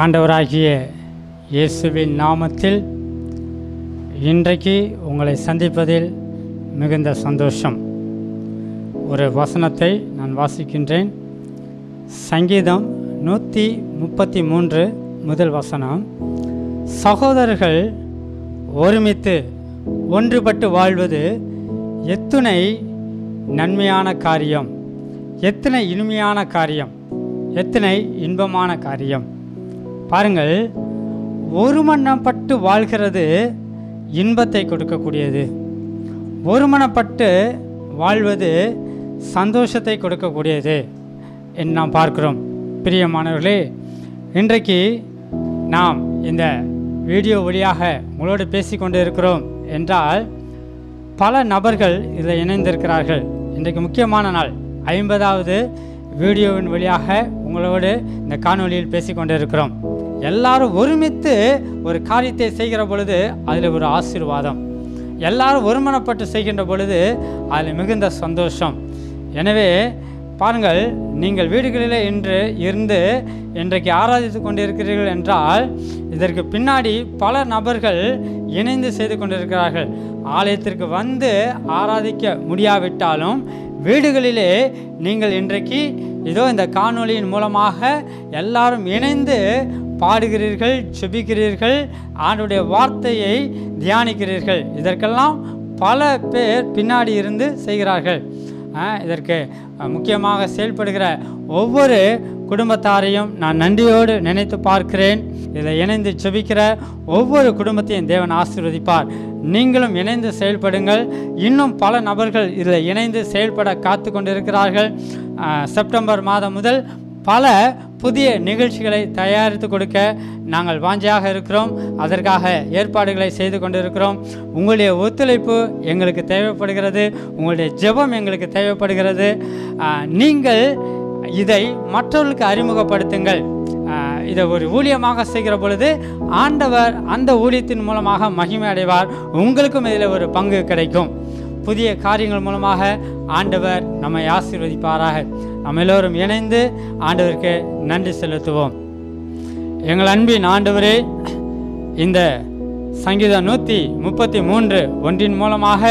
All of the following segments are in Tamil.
ஆண்டவராகிய இயேசுவின் நாமத்தில் இன்றைக்கு உங்களை சந்திப்பதில் மிகுந்த சந்தோஷம். ஒரு வசனத்தை நான் வாசிக்கின்றேன். சங்கீதம் 133 முதல் வசனம். சகோதரர்கள் ஒருமித்து ஒன்றுபட்டு வாழ்வது எத்துணை நன்மையான காரியம், எத்தனை இனிமையான காரியம், எத்தனை இன்பமான காரியம். பாருங்கள், ஒருமனப்பட்டு வாழ்கிறது இன்பத்தை கொடுக்கக்கூடியது. ஒருமனப்பட்டு வாழ்வது சந்தோஷத்தை கொடுக்கக்கூடியது என்று நாம் பார்க்கிறோம். பிரியமானவர்களே, இன்றைக்கு நாம் இந்த வீடியோ வழியாக உங்களோடு பேசிக்கொண்டு இருக்கிறோம் என்றால் பல நபர்கள் இதில் இணைந்திருக்கிறார்கள். இன்றைக்கு முக்கியமான நாள், 50வது வீடியோவின் வழியாக உங்களோடு இந்த காணொலியில் பேசிக்கொண்டு இருக்கிறோம். எல்லாரும் ஒருமித்து ஒரு காரியத்தை செய்கிற பொழுது அதில் ஒரு ஆசீர்வாதம், எல்லாரும் ஒருமனப்பட்டு செய்கின்ற பொழுது அதில் மிகுந்த சந்தோஷம். எனவே பாருங்கள், நீங்கள் வீடுகளில் இருந்து இன்றைக்கு ஆராதித்து கொண்டிருக்கிறீர்கள் என்றால் இதற்கு பின்னாடி பல நபர்கள் இணைந்து செய்து கொண்டிருக்கிறார்கள். ஆலயத்திற்கு வந்து ஆராதிக்க முடியாவிட்டாலும் வீடுகளிலே நீங்கள் இன்றைக்கு இதோ இந்த காணொலியின் மூலமாக எல்லாரும் இணைந்து பாடுகிறீர்கள், செபிக்கிறீர்கள், ஆண்டவருடைய வார்த்தையை தியானிக்கிறீர்கள். இதற்கெல்லாம் பல பேர் பின்னாடி இருந்து செய்கிறார்கள். இதற்கு முக்கியமாக செயல்படுகிற ஒவ்வொரு குடும்பத்தாரையும் நான் நன்றியோடு நினைத்து பார்க்கிறேன். இதில் இணைந்து செபிக்கிற ஒவ்வொரு குடும்பத்தையும் தேவன் ஆசீர்வதிப்பார். நீங்களும் இணைந்து செயல்படுங்கள். இன்னும் பல நபர்கள் இதில் இணைந்து செயல்பட காத்து கொண்டிருக்கிறார்கள். செப்டம்பர் மாதம் முதல் பல புதிய நிகழ்ச்சிகளை தயாரித்து கொடுக்க நாங்கள் வாஞ்சையாக இருக்கிறோம். அதற்காக ஏற்பாடுகளை செய்து கொண்டிருக்கிறோம். உங்களுடைய ஒத்துழைப்பு எங்களுக்கு தேவைப்படுகிறது, உங்களுடைய ஜெபம் எங்களுக்கு தேவைப்படுகிறது. நீங்கள் இதை மற்றவர்களுக்கு அறிமுகப்படுத்துங்கள். இதை ஒரு ஊழியமாக செய்கிற பொழுது ஆண்டவர் அந்த ஊழியத்தின் மூலமாக மகிமை அடைவார். உங்களுக்கும் இதில் ஒரு பங்கு கிடைக்கும். புதிய காரியங்கள் மூலமாக ஆண்டவர் நம்மை ஆசீர்வதிப்பாராக. நம்ம எல்லோரும் இணைந்து ஆண்டவருக்கு நன்றி செலுத்துவோம். எங்கள் அன்பின் ஆண்டவரே, இந்த சங்கீதம் 133 ஒன்றின் மூலமாக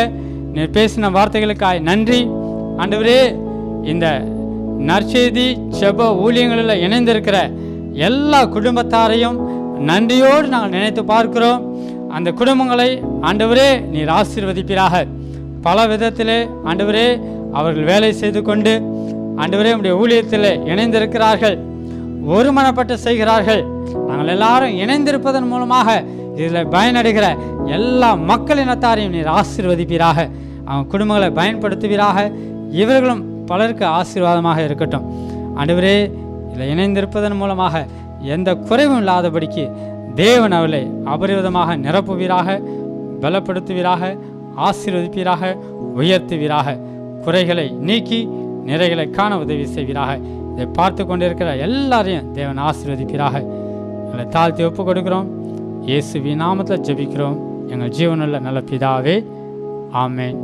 நீ பேசின வார்த்தைகளுக்காய் நன்றி ஆண்டவரே. இந்த நற்செய்தி செப ஊழியங்களில் இணைந்திருக்கிற எல்லா குடும்பத்தாரையும் நன்றியோடு நாங்கள் நினைத்து பார்க்கிறோம். அந்த குடும்பங்களை ஆண்டவரே நீர் ஆசீர்வதிப்பீராக. பல விதத்திலே ஆண்டவரே அவர்கள் வேலை செய்து கொண்டு ஆண்டவரே உடைய ஊழியத்தில் இணைந்திருக்கிறார்கள், ஒருமனப்பட்டு செய்கிறார்கள். நாங்கள் எல்லாரும் இணைந்திருப்பதன் மூலமாக இதில் பயனடைகிற எல்லா மக்களினத்தாரையும் நீர் ஆசீர்வதிப்பீராக. அவங்க குடும்பங்களை பயன்படுத்துவீராக. இவர்களும் பலருக்கு ஆசீர்வாதமாக இருக்கட்டும். ஆண்டவரே, இதில் இணைந்திருப்பதன் மூலமாக எந்த குறைவும் இல்லாதபடிக்கு தேவன் அவளை அபரிவிதமாக நிரப்புவீராக, பலப்படுத்துவீராக, ஆசீர்வதிப்பீராக, உயர்த்துவீராக. குறைகளை நீக்கி நிறைகளை காண உதவி செய்வீராக. இதை பார்த்து கொண்டிருக்கிற எல்லாரையும் தேவன் ஆசீர்வதிப்பீராக. எங்களை தாழ்த்தி ஒப்பு கொடுக்கிறோம். இயேசுவின் நாமத்தில் ஜெபிக்கிறோம் எங்கள் ஜீவனுள்ள நல்ல பிதாவே, ஆமென்.